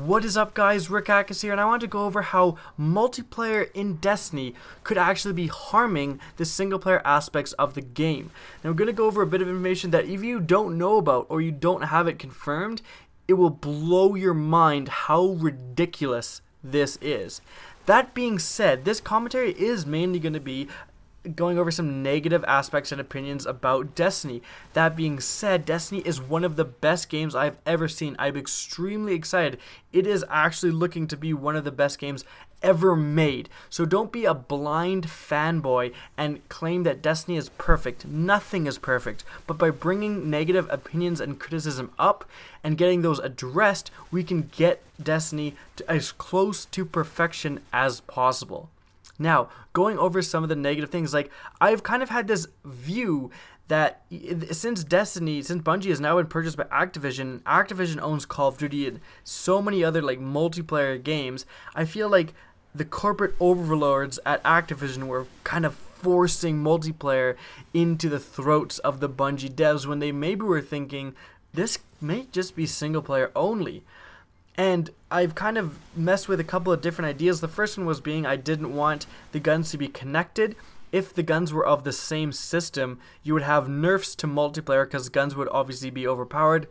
What is up, guys? Rick Ackes here, and I want to go over how multiplayer in Destiny could actually be harming the single player aspects of the game. Now we're going to go over a bit of information that if you don't know about or you don't have it confirmed, it will blow your mind how ridiculous this is. That being said, this commentary is mainly going to be going over some negative aspects and opinions about Destiny. That being said, Destiny is one of the best games I've ever seen. I'm extremely excited. It is actually looking to be one of the best games ever made. So don't be a blind fanboy and claim that Destiny is perfect. Nothing is perfect. But by bringing negative opinions and criticism up and getting those addressed, we can get Destiny to as close to perfection as possible. Now, going over some of the negative things, like I've kind of had this view that since Bungie has now been purchased by Activision owns Call of Duty and so many other like multiplayer games, I feel like the corporate overlords at Activision were kind of forcing multiplayer into the throats of the Bungie devs when they maybe were thinking this may just be single player only. And I've kind of messed with a couple of different ideas. The first one was being I didn't want the guns to be connected. If the guns were of the same system, you would have nerfs to multiplayer because guns would obviously be overpowered.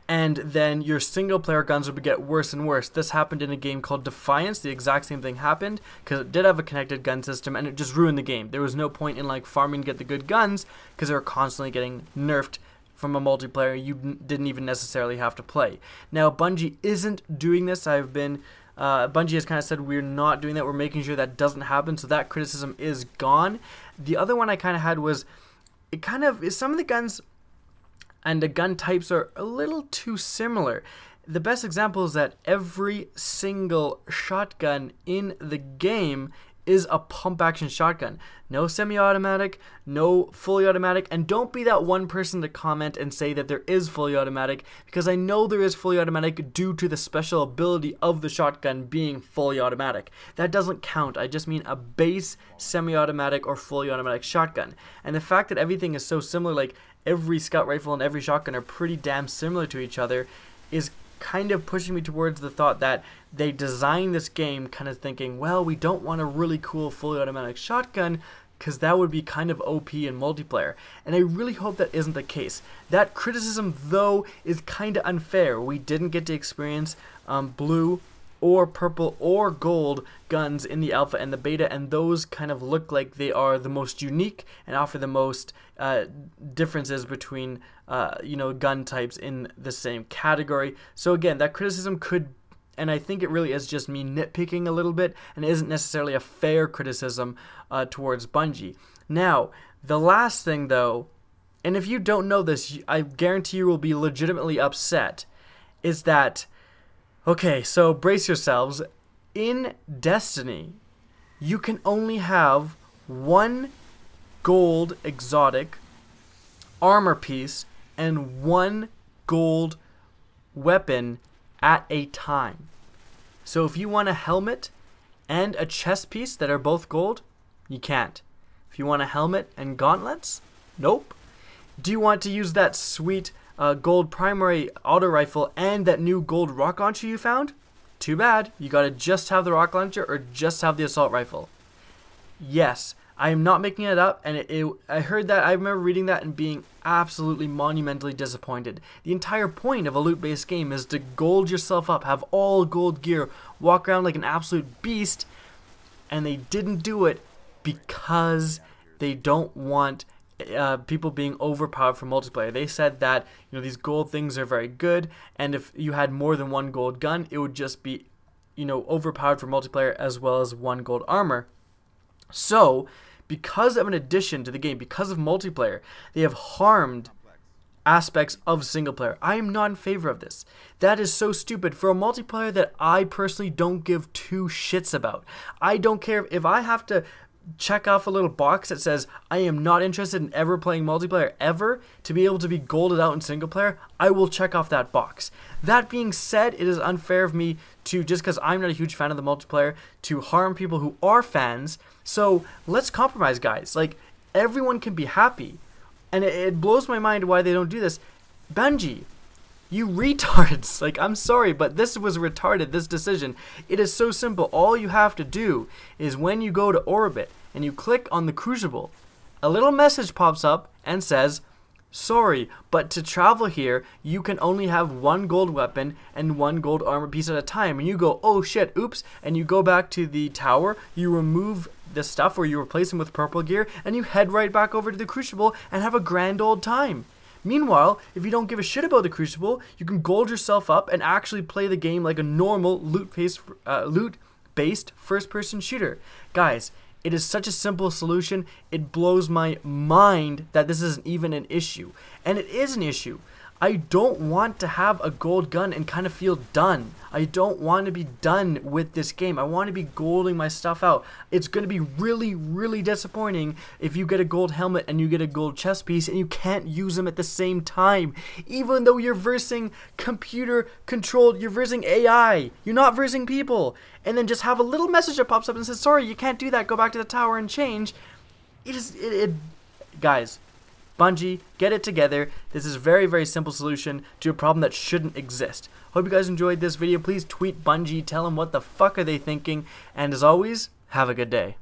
And then your single player guns would get worse and worse. This happened in a game called Defiance. The exact same thing happened because it did have a connected gun system and it just ruined the game. There was no point in like farming to get the good guns because they were constantly getting nerfed from a multiplayer you didn't even necessarily have to play. Now Bungie isn't doing this. Bungie has kind of said we're not doing that. We're making sure that doesn't happen, so that criticism is gone. The other one I kind of had was some of the guns and the gun types are a little too similar. The best example is that every single shotgun in the game is a pump action shotgun. No semi-automatic, no fully automatic, and don't be that one person to comment and say that there is fully automatic, because I know there is fully automatic due to the special ability of the shotgun being fully automatic. That doesn't count. I just mean a base semi-automatic or fully automatic shotgun. And the fact that everything is so similar, like every scout rifle and every shotgun are pretty damn similar to each other, is kind of pushing me towards the thought that they designed this game kind of thinking, well, we don't want a really cool fully automatic shotgun because that would be kind of OP in multiplayer. And I really hope that isn't the case. That criticism, though, is kind of unfair. We didn't get to experience blue or purple or gold guns in the alpha and the beta, and those kind of look like they are the most unique and offer the most differences between gun types in the same category. So again, that criticism could, and I think it really is just me nitpicking a little bit and isn't necessarily a fair criticism towards Bungie. Now, the last thing though, and if you don't know this, I guarantee you will be legitimately upset, is that, okay, so brace yourselves, in Destiny, you can only have one gold exotic armor piece and one gold weapon at a time. So if you want a helmet and a chest piece that are both gold, you can't. If you want a helmet and gauntlets, nope. Do you want to use that sweet gold primary auto rifle and that new gold rocket launcher you found? Too bad. You gotta just have the rocket launcher or just have the assault rifle. Yes, I am not making it up, and I heard that, I remember reading that and being absolutely monumentally disappointed. The entire point of a loot-based game is to gold yourself up, have all gold gear, walk around like an absolute beast, and they didn't do it because they don't want people being overpowered for multiplayer. They said that these gold things are very good, and if you had more than one gold gun, it would just be overpowered for multiplayer as well as one gold armor. So, because of an addition to the game, because of multiplayer, they have harmed aspects of single player. I am not in favor of this. That is so stupid for a multiplayer that I personally don't give two shits about. I don't care if I have to check off a little box that says I am not interested in ever playing multiplayer ever to be able to be golded out in single player. I will check off that box. That being said, it is unfair of me to, just because I'm not a huge fan of the multiplayer, to harm people who are fans. So let's compromise, guys. Like, everyone can be happy, and it blows my mind why they don't do this. Bungie, You retards. Like, I'm sorry, but this was retarded, this decision. It is so simple. All you have to do is when you go to orbit and you click on the crucible, a little message pops up and says, sorry, but to travel here, you can only have 1 gold weapon and 1 gold armor piece at a time. And you go, oh shit, oops, and you go back to the tower, you remove the stuff or you replace them with purple gear, and you head right back over to the crucible and have a grand old time. Meanwhile, if you don't give a shit about the crucible, you can gold yourself up and actually play the game like a normal loot-based first-person shooter. Guys, it is such a simple solution, it blows my mind that this isn't even an issue. And it is an issue. I don't want to have a gold gun and kind of feel done. I don't want to be done with this game. I want to be golding my stuff out. It's going to be really, really disappointing if you get a gold helmet and you get a gold chest piece and you can't use them at the same time. Even though you're versing computer controlled, you're versing AI. You're not versing people. And then just have a little message that pops up and says, sorry, you can't do that. Go back to the tower and change. Guys. Bungie, get it together. This is a very, very simple solution to a problem that shouldn't exist. Hope you guys enjoyed this video. Please tweet Bungie, tell them what the fuck are they thinking, and as always, have a good day.